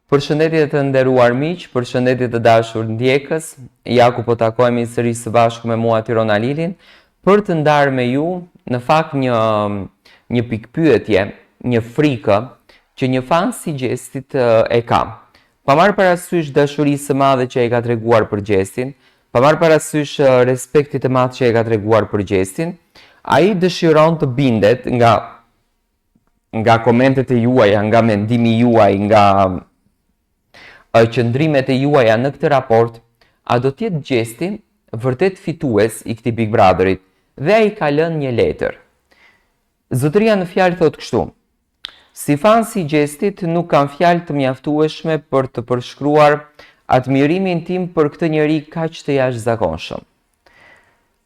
Përshëndetje të nderuar miq, përshëndetje të dashur ndjekës. Ja ku po takohemi sërish së bashku me mua Tyron Alilin për të ndarë me ju në fakt një pikpyetje, një frikë që një fan si Gjestit e ka. Pa marrë parasysh dashurisë së madhe që ai ka treguar për Gjestin, pa marrë parasysh respektit të madh që ai ka treguar për Gjestin, ai dëshiron të bindet nga komentet e juaja, nga mendimi juaj, nga qëndrimet e juaja në këtë raport, a do t'jetë Gjesti vërtet fitues i këtij Big Brotherit, dhe ai ka lënë një letër. Zotëria në fjalë thotë kështu: si fan si Gjestit nuk kam fjalë të mjaftueshme për të përshkruar admirimin tim për këtë njeri kaq të jashtëzakonshëm.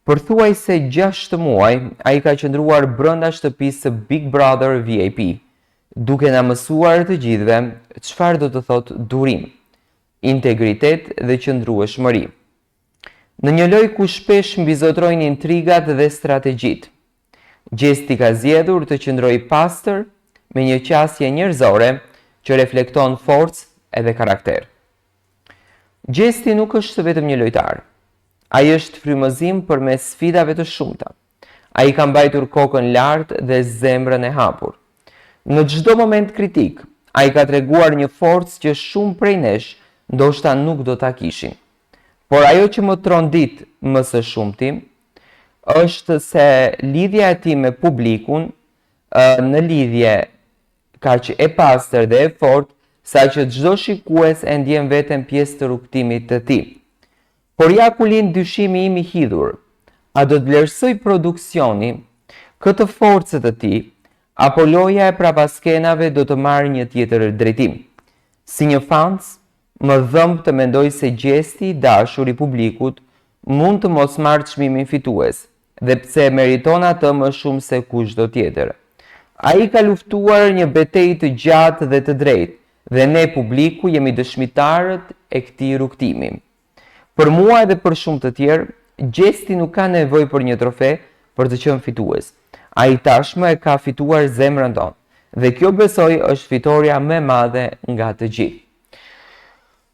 Për thuajse 6 muaj, ai ka qëndruar brenda shtëpisë së Big Brother VIP, duke na mësuar të gjithëve çfarë do të thotë durim, integritet dhe qëndrueshmëri. Në një lojë ku shpesh mbizotrojnë intrigat dhe strategjitë, Gjesti ka zgjedhur të qëndrojë pastër me një qasje njerëzore që reflekton forcë edhe karakter. Gjesti nuk është vetëm një lojtar. Ai është frymëzim përmes sfidave të shumta. Ai ka mbajtur kokën lart dhe zemrën e hapur. Në çdo moment kritik, ai ka treguar një forcë që shumë prej nesh ndoshta nuk do ta kishin. Por ajo që më trondit më së shumti është se lidhja e tij me publikun në lidhje kaq e pastër dhe e fortë saqë çdo shikues e ndjen veten pjesë të rrugtimit të tij. Por ja ku lind dyshimi im i hidhur. A do të vlerësoj produksioni këtë forcë të tij, apo loja e prapaskenave do të marrë një tjetër drejtim? Si një fans, më dhëmb të mendoj se Gjesti i dashur i publikut mund të mos marrë çmimin fitues, dhe pse meriton atë më shumë se kushdo tjetër. Ai ka luftuar një betejë të gjatë dhe të drejtë, dhe ne publiku jemi dëshmitarët e këtij rrugtimi. Për mua edhe për shumë të tjerë, Gjesti nuk ka nevojë për një trofe për të qenë fitues. Ai tashmë e ka fituar zemrën tonë, dhe kjo besoj është fitoria më e madhe nga të gjithë.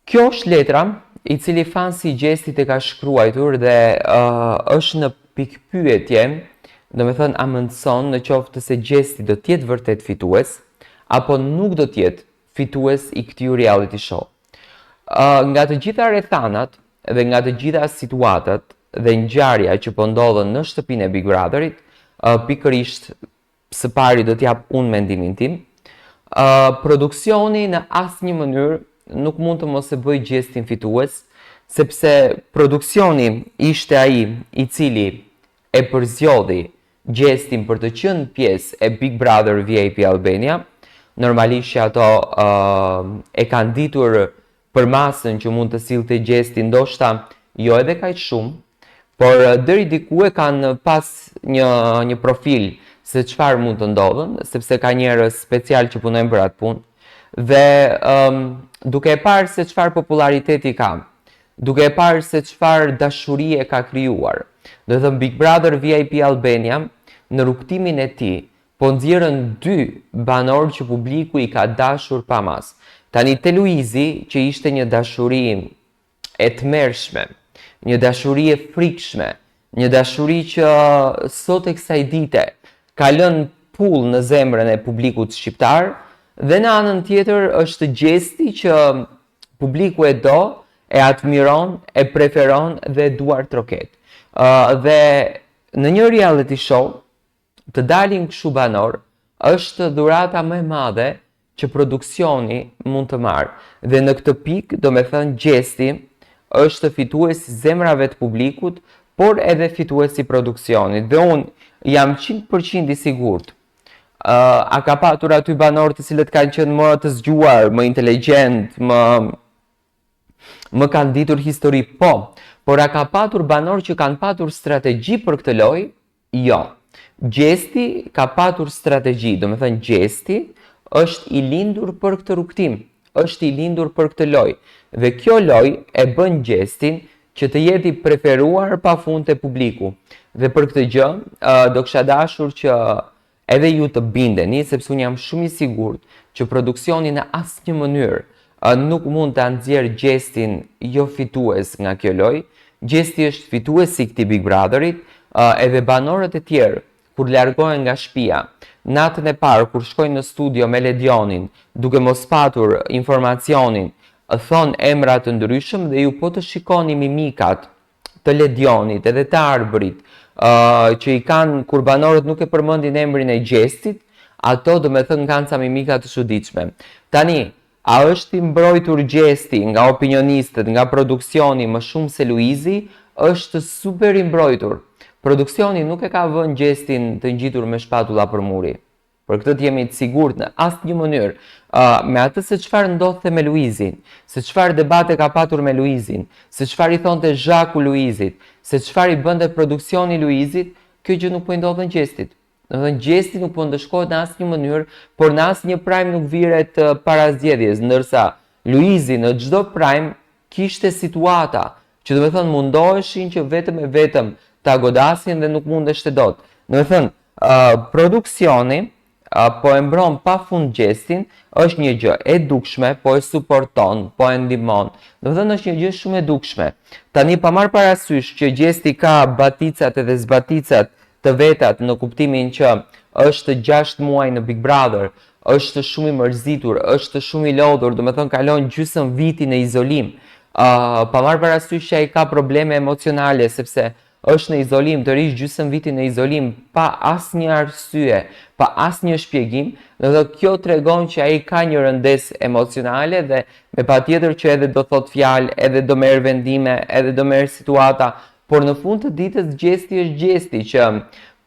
Kjo është letra i cili fan si Gjestit e ka shkruar dhe është në pikpyetje, domethënë a mendson në qoftë se Gjesti do të jetë vërtet fitues apo nuk do të jetë fitues i këtij reality show. Nga të gjitha rrethanat dhe nga të gjitha situatat dhe ngjarja që po ndodhen në shtëpinë e Big Brotherit, pikërisht së pari do t'jap unë mendimin tim. Produksioni në asnjë mënyrë nuk mund të mos e bëj Gjestin fitues, sepse produksioni ishte ai i cili e përzjodhi Gjestin për të qenë pjesë e Big Brother VIP Albania. Normalisht që ato e kanë ditur për masën që mund të sillte Gjesti, ndoshta jo edhe kaq shumë, por deri diku e kanë pas një profil se çfarë mund të ndodhen, sepse ka njerëz special që punojnë për atë punë. Dhe duke e parë se çfarë populariteti ka, duke e parë se çfarë dashurie ka krijuar, do të thënë Big Brother VIP Albania në rrugtimin e tij po nxjerrën 2 banorë që publiku i ka dashur pa mas. Tani te Luizi, që ishte një dashuri e tmerrshme, një dashuri e frikshme, një dashuri që sot e kësaj dite ka lënë pull në zemrën e publikut shqiptar, dhe në anën tjetër është Gjesti që publiku e do, e admiron, e preferon dhe duar troket. Dhe në një reality show të dalin kështu banor është dhurata më e madhe që produksioni mund të marrë. Dhe në këtë pikë, do me thënë, Gjesti është fitues i zemrave të publikut, por edhe fitues i produksionit. Dhe unë jam 100% i sigurt. A ka patur aty banorë të cilët kanë qenë më të zgjuar, më inteligjent, më kanë ditur histori? Po, por a ka patur banorë që kanë patur strategji për këtë lojë? Jo. Gjesti ka patur strategji, do me thënë Gjesti është i lindur për këtë rrugtim, është i lindur për këtë lojë. Dhe kjo lojë e bën Gjestin që të jetë i preferuar pafund te publiku. Dhe për këtë gjë, do kisha dashur që edhe ju të bindeni, sepse unë jam shumë i sigurt që produksioni në asnjë mënyrë nuk mund ta nxjerr Gjestin jo fitues nga kjo lojë. Gjesti është fituesi i këtij Big Brotherit, edhe banorët e tjerë kur largohen nga shtëpia, natën e parë kur shkojnë në studio me Ledionin, duke mos patur informacionin, thon emra të ndryshëm dhe ju po të shikoni mimikat të Ledionit edhe të Arbërit, që i kanë kur banorët nuk e përmendin emrin e Gjestit, ato do me thënë kanë ca mimika të çuditshme. Tani, a është i mbrojtur Gjesti nga opinionistët, nga produksioni më shumë se Luizi? Është super i mbrojtur. Produksioni nuk e ka vënë Gjestin të ngjitur me shpatulla për muri. Për këtë jemi të sigurt në asnjë mënyrë, me atë se çfarë ndodhte me Luizin, se çfarë debate ka patur me Luizin, se çfarë i thonte Zhaku Luizit, se çfarë i bënte produksioni Luizit, kjo gjë nuk po i ndodhen Gjestit. Domethënë Gjesti nuk po ndëshkohet në asnjë mënyrë, por në asnjë prime nuk viret para zgjedhjes, ndërsa Luizi në çdo prime kishte situata që domethënë mundoheshin që vetëm e vetëm ta godasin dhe nuk mundeshte dot. Domethënë produksioni po e mbron pafund Gjestin, është një gjë e dukshme, po e suporton, po e ndihmon. Domethënë është një gjë shumë e dukshme. Tani pa marr parasysh që Gjesti ka baticat edhe zbaticat të vetat në kuptimin që është 6 muaj në Big Brother, është shumë i mërzitur, është shumë i lodhur, domethënë kalon gjysmë viti në izolim. Pa marr parasysh që ai ka probleme emocionale sepse është në izolim, të rish gjysmë viti në izolim pa asnjë arsye, pa asnjë shpjegim, dhe kjo tregon që ai ka një rëndesë emocionale dhe me patjetër që edhe do thot fjalë, edhe do merr vendime, edhe do merr situata, por në fund të ditës Gjesti është Gjesti që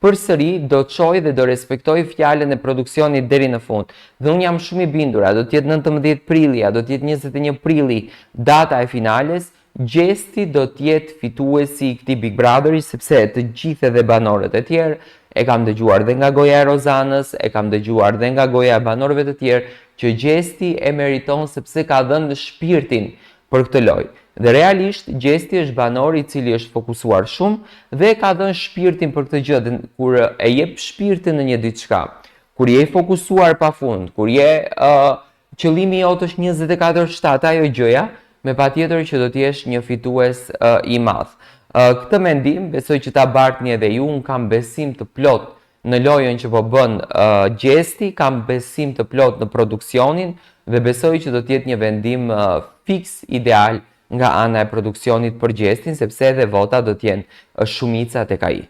përsëri do të çojë dhe do respektoj fjalën e produksionit deri në fund. Dhe unë jam shumë i bindur, a do të jetë 19 prilli, a do të jetë 21 prilli data e finales, Gjesti do të jetë fituesi i këtij Big Brotheri sepse të gjithë edhe banorët e tjerë e kam dëgjuar dhe nga goja e Rozanës, e kam dëgjuar dhe nga goja e banorëve të tjerë që Gjesti e meriton sepse ka dhënë shpirtin për këtë lojë. Dhe realisht Gjesti është banor i cili është fokusuar shumë dhe ka dhënë shpirtin për këtë gjë. Dhe kur e jep shpirtin në një diçka, kur je i fokusuar pafund, kur je qëllimi jot është 24/7 ajo gjëja, me patjetër që do të jesh një fitues i madh. Këtë mendim besoj që ta bartni edhe ju, unë kam besim të plot në lojën që po bën Gjesti, kam besim të plot në produksionin dhe besoj që do të jetë një vendim fiks ideal nga ana e produksionit për Gjestin, sepse edhe vota do të jenë shumica tek ai.